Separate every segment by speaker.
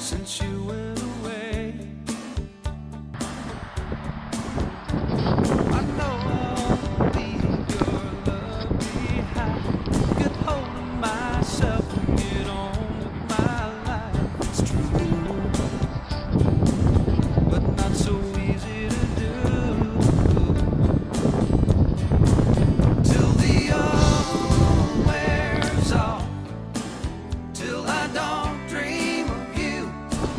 Speaker 1: since you went away. I know I'll leave your love behind. Get hold of myself and get on with my life. It's true, but not so easy to do. Till the old wears off, till I don't dream of you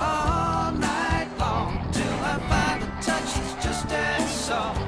Speaker 1: all night long, till I find a touch that's just as soft.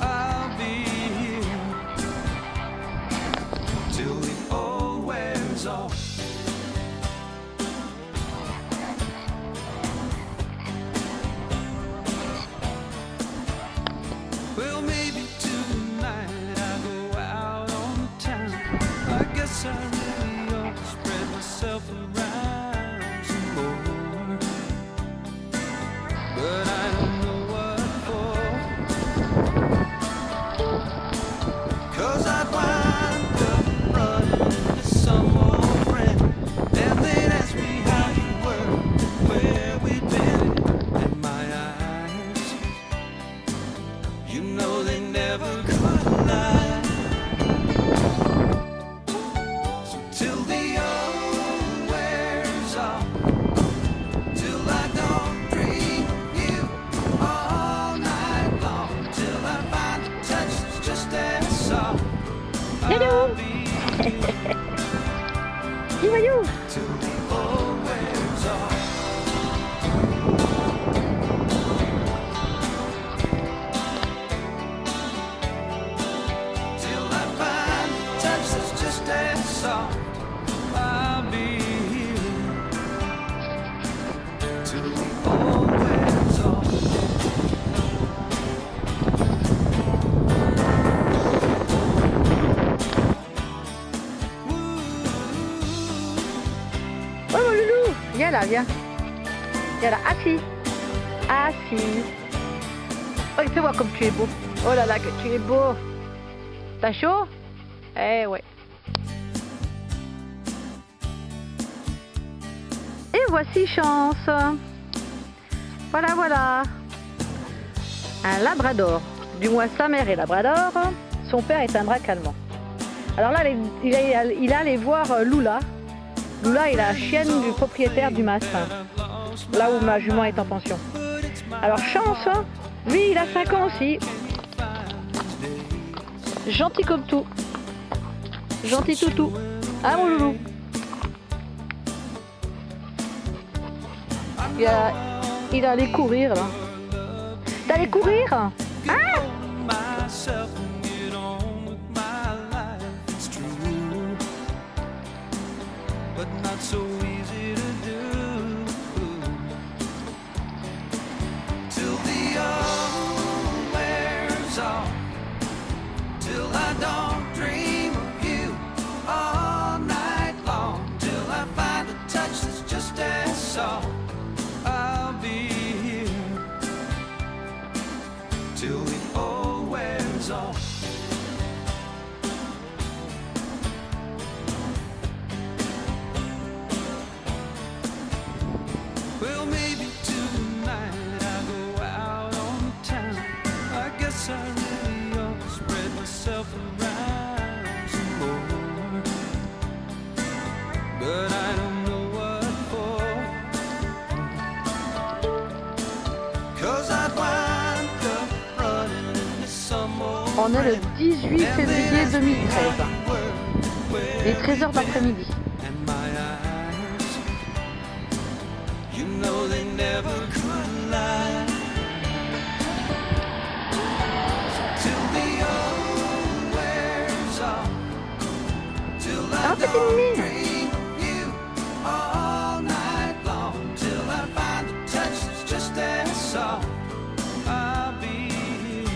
Speaker 1: I'll be here till the old wears off. Well, maybe tonight I go out on the town. I guess I really ought to spread myself around some more, but I don't know what for. 'Cause I'd wind up running into some old friend, and they'd ask me how you were, where we'd been, and my eyes, you know they never could lie. So till the old wears off, till I don't dream of you all night long, till I find a touch that's just as soft.
Speaker 2: Hello.
Speaker 1: I'll be here
Speaker 2: Dis voyou.
Speaker 1: till the old wears off. Till I find a touch that's just as soft. I'll be here till the old wears off.
Speaker 2: Oh mon loulou, viens là, viens. Viens là, assis. Assis. Oh, fais-moi comme tu es beau. Oh là là, que tu es beau. T'as chaud? Eh ouais. Et voici Chance. Voilà, voilà. Un labrador. Du moins, sa mère est labrador. Son père est un braque allemand. Alors là, il allait voir Loula. Loula est la chienne du propriétaire du mas, là où ma jument est en pension. Alors Chance, lui, il a 5 ans aussi. Gentil comme tout. Gentil toutou. Hein mon loulou? Il allait courir là. T'allais courir? Hein?
Speaker 1: Myself and get on with my life. It's true, but not so easy to do. Till the old wears off, till I don't dream of you all night long, till I find a touch that's just as soft. I'll be here till the old wears off. Well, maybe tonight I go out on the town. I guess I really ought to spread myself around some more, but I don't know what for. 'Cause I'd wind up running into some old
Speaker 2: On est le
Speaker 1: friend,
Speaker 2: 18 février 2013. Il est 13h d'après-midi.
Speaker 1: and my eyes, you know they never could lie. Till the old wears off, till I
Speaker 2: Ah, petite
Speaker 1: don't
Speaker 2: mine.
Speaker 1: dream of you all night long, till I find a touch that's just as soft. I'll be here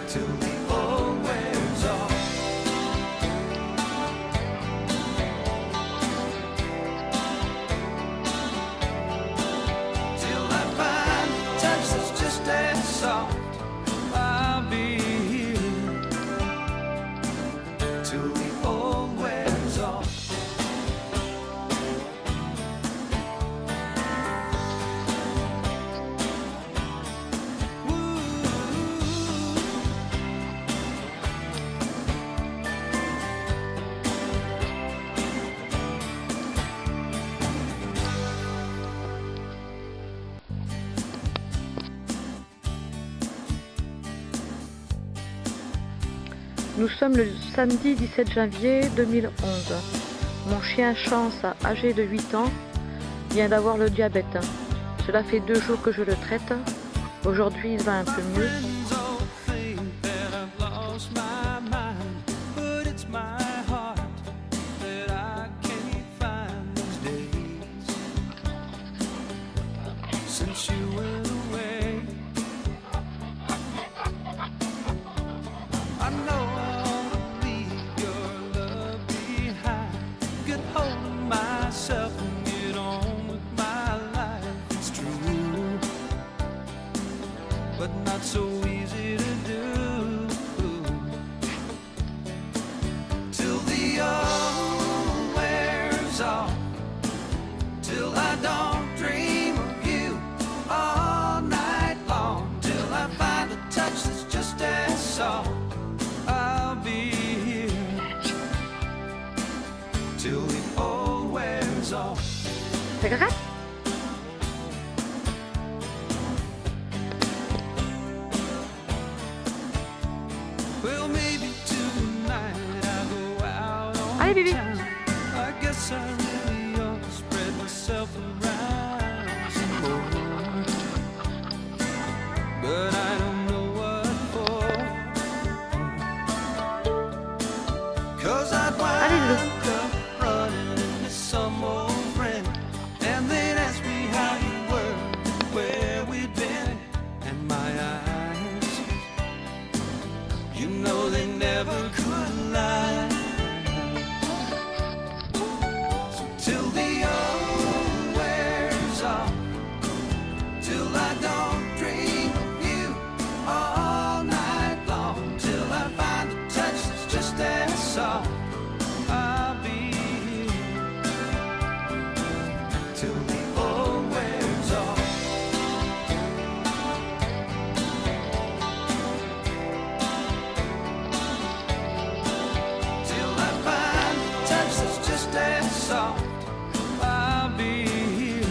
Speaker 1: till the old wears off. Till I find a touch that's just as soft. I'll be here till the old
Speaker 2: Nous sommes le samedi 17 janvier 2011. Mon chien Chance, âgé de 8 ans, vient d'avoir le diabète. Cela fait 2 jours que je le traite. Aujourd'hui, il va un peu mieux.
Speaker 1: But not so easy to do. Till the old wears off, till I don't dream of you all night long, till I find a touch that's just as soft. I'll be here till the old wears off.
Speaker 2: C'est grave.
Speaker 1: Well, maybe tonight I'll go out on
Speaker 2: Allez, Bibi.
Speaker 1: town. I guess I really ought to spread myself around some more, but I don't know what for. 'Cause I'd wind up running into some old friend, and they'd ask me how you were, where we'd been, and my eyes, you know they never could lie. So till the old wears off, till I don't dream of you all night long, till I find a touch that's just as soft, I'll be here till the old wears off. Soft, I'll be here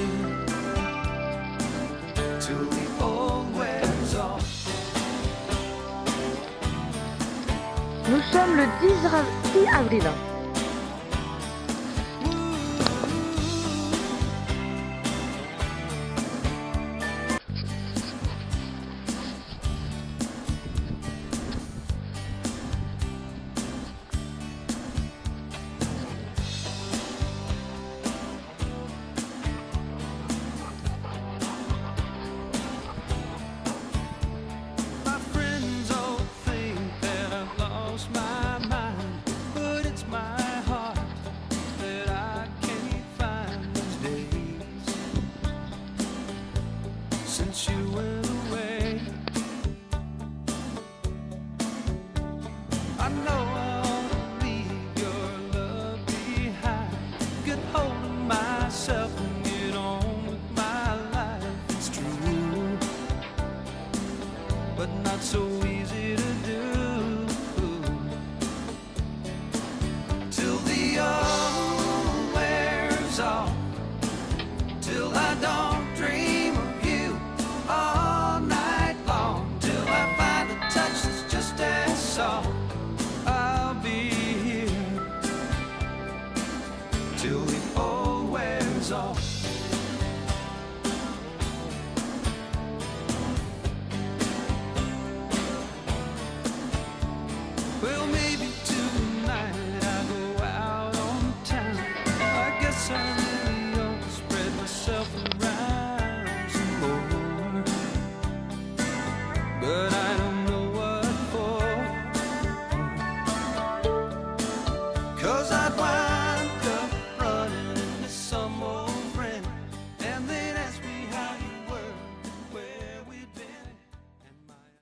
Speaker 1: till the old wears off.
Speaker 2: Nous sommes le 10 avril.
Speaker 1: My friends all think that I've lost my mind, but it's my heart that I can't find these days. Since you went away, I know I'll leave your love behind, get hold of myself and get on with my life. It's true, but not so easy to do. Till the old wears off, till I don't dream of you all night long, till I find a touch that's just as soft, I'll be here till the old wears off. Well, maybe tonight I'll go out on town. I guess I really ought to spread myself around some more, but